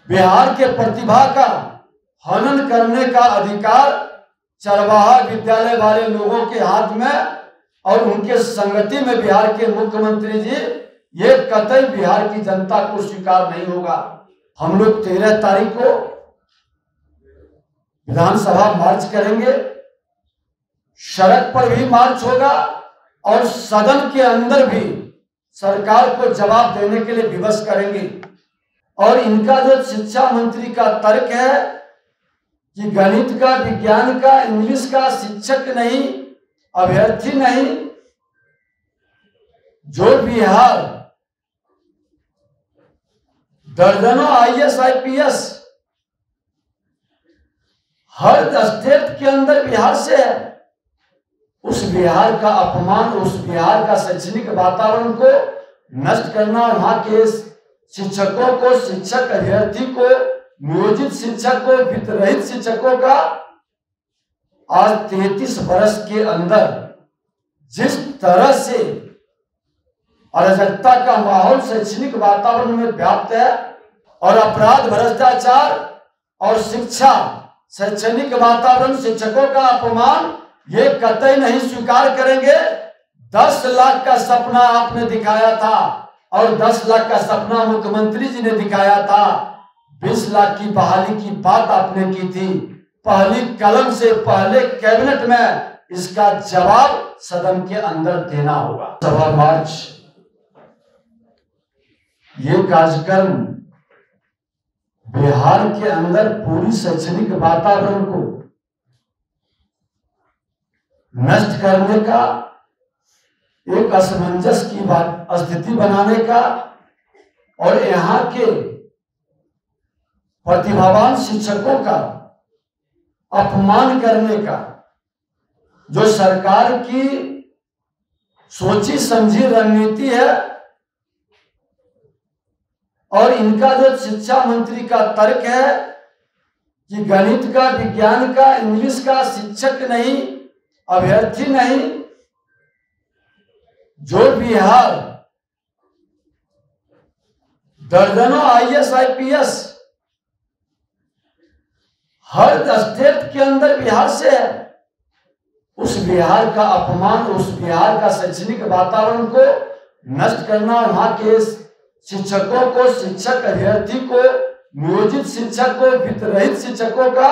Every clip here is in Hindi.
बिहार के प्रतिभा का हनन करने का अधिकार चरवाहा विद्यालय वाले लोगों के हाथ में और उनके संगति में बिहार के मुख्यमंत्री जी, ये कतई बिहार की जनता को स्वीकार नहीं होगा। हम लोग 13 तारीख को विधानसभा मार्च करेंगे, सड़क पर भी मार्च होगा और सदन के अंदर भी सरकार को जवाब देने के लिए विवश करेंगे। और इनका जो शिक्षा मंत्री का तर्क है कि गणित का, विज्ञान का, इंग्लिश का शिक्षक नहीं, अभ्यर्थी नहीं, जो बिहार दर्जनों IAS IPS हर स्टेट के अंदर बिहार से है, उस बिहार का अपमान, उस बिहार का शैक्षणिक वातावरण को नष्ट करना, वहां के शिक्षकों को, शिक्षक अभ्यर्थी को, नियोजित शिक्षक को, वित्तरहित शिक्षकों का आज 33 वर्ष के अंदर जिस तरह से अराजकता का माहौल शैक्षणिक वातावरण में व्याप्त है और अपराध, भ्रष्टाचार और शिक्षा, शैक्षणिक वातावरण, शिक्षकों का अपमान, ये कतई नहीं स्वीकार करेंगे। 10 लाख का सपना आपने दिखाया था और 10 लाख का सपना मुख्यमंत्री जी ने दिखाया था। 20 लाख की बहाली की बात आपने की थी, पहली कलम से पहले कैबिनेट में इसका जवाब सदन के अंदर देना होगा। सभा मार्च, ये कार्यक्रम बिहार के अंदर पूरी शैक्षणिक वातावरण को नष्ट करने का, एक असमंजस की स्थिति बनाने का और यहाँ के प्रतिभावान शिक्षकों का अपमान करने का, जो सरकार की सोची समझी रणनीति है। और इनका जो शिक्षा मंत्री का तर्क है कि गणित का, विज्ञान का, इंग्लिश का शिक्षक नहीं, अभ्यर्थी नहीं, जो बिहार दर्जनों IAS IPS हर स्टेट के अंदर बिहार से है, उस बिहार का अपमान, उस बिहार का शैक्षणिक वातावरण को नष्ट करना, वहां के शिक्षकों को, शिक्षक अभ्यर्थी को, नियोजित शिक्षक को, वित्तरहित शिक्षकों का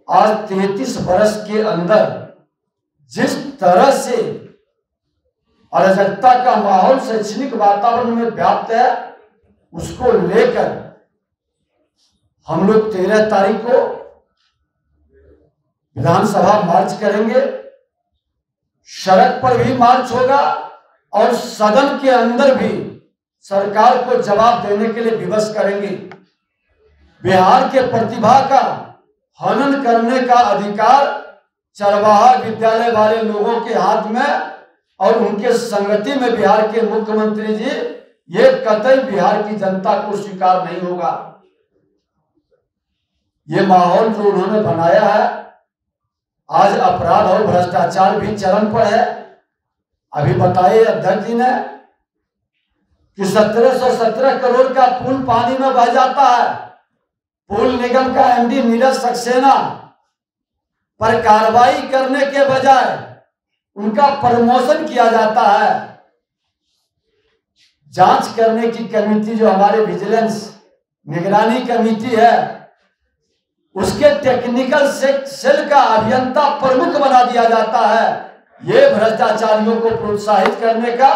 आज 33 वर्ष के अंदर जिस तरह से अराजकता का माहौल शैक्षणिक वातावरण में व्याप्त है, उसको लेकर हम लोग 13 तारीख को विधानसभा मार्च करेंगे, सड़क पर भी मार्च होगा और सदन के अंदर भी सरकार को जवाब देने के लिए विवश करेंगे। बिहार के प्रतिभा का हनन करने का अधिकार चरवाहा विद्यालय वाले लोगों के हाथ में और उनके संगति में बिहार के मुख्यमंत्री जी, ये कतई बिहार की जनता को स्वीकार नहीं होगा। ये माहौल जो उन्होंने बनाया है, आज अपराध और भ्रष्टाचार भी चरम पर है। अभी बताइए अध्यक्ष जी ने कि 1717 करोड़ का पुल पानी में बह जाता है। पुल निगम का MD नीरज सक्सेना पर कार्रवाई करने के बजाय उनका प्रमोशन किया जाता है। जांच करने की कमेटी जो हमारे विजिलेंस निगरानी कमेटी है, उसके टेक्निकल सेल का अभियंता प्रमुख बना दिया जाता है। ये भ्रष्टाचारियों को प्रोत्साहित करने का,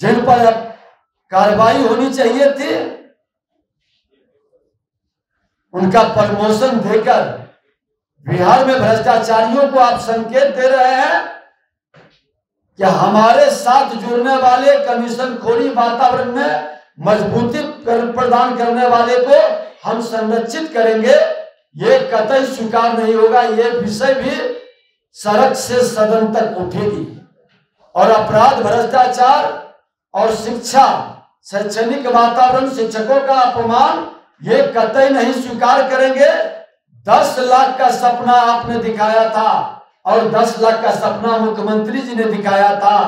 जिन पर कार्रवाई होनी चाहिए थी, उनका प्रमोशन देकर बिहार में भ्रष्टाचारियों को आप संकेत दे रहे हैं कि हमारे साथ जुड़ने वाले, कमीशन खोरी वातावरण में मजबूती प्रदान करने वाले को हम संरक्षित करेंगे। ये कतई स्वीकार नहीं होगा। ये विषय भी सड़क से सदन तक उठेगी और अपराध, भ्रष्टाचार और शिक्षा, शैक्षणिक वातावरण, शिक्षकों का अपमान, ये कतई नहीं स्वीकार करेंगे। 10 लाख का सपना आपने दिखाया था और 10 लाख का सपना मुख्यमंत्री जी ने दिखाया था।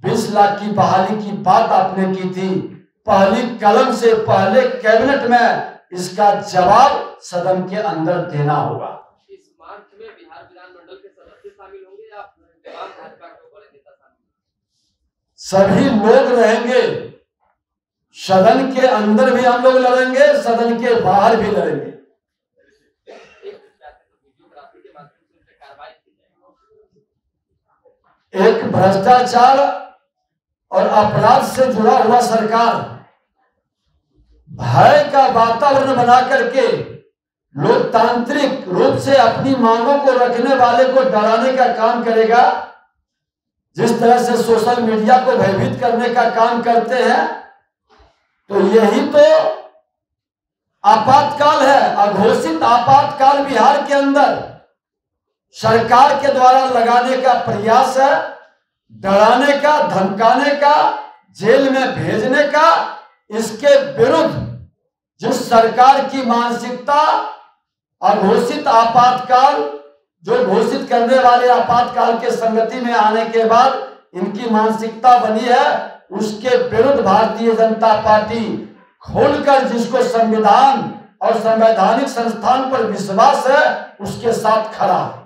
20 लाख की बहाली की बात आपने की थी, पहली कलम से पहले कैबिनेट में इसका जवाब सदन के अंदर देना होगा। इस मार्च में बिहार विधानमंडल के सदस्य शामिल होंगे या तमाम भाजपा के बड़े नेता शामिल? सभी लोग रहेंगे, सदन के अंदर भी हम लोग लड़ेंगे, सदन के बाहर भी लड़ेंगे। एक भ्रष्टाचार और अपराध से जुड़ा हुआ सरकार भय का वातावरण बना करके लोकतांत्रिक रूप से अपनी मांगों को रखने वाले को डराने का काम करेगा। जिस तरह से सोशल मीडिया को भयभीत करने का काम करते हैं, तो यही तो आपातकाल है, अघोषित आपातकाल बिहार के अंदर सरकार के द्वारा लगाने का प्रयास है। डराने का, धमकाने का, जेल में भेजने का। इसके विरुद्ध जिस सरकार की मानसिकता अघोषित आपातकाल, जो घोषित करने वाले आपातकाल के संगति में आने के बाद इनकी मानसिकता बनी है, उसके विरुद्ध भारतीय जनता पार्टी खोलकर जिसको संविधान और संवैधानिक संस्थान पर विश्वास है, उसके साथ खड़ा है।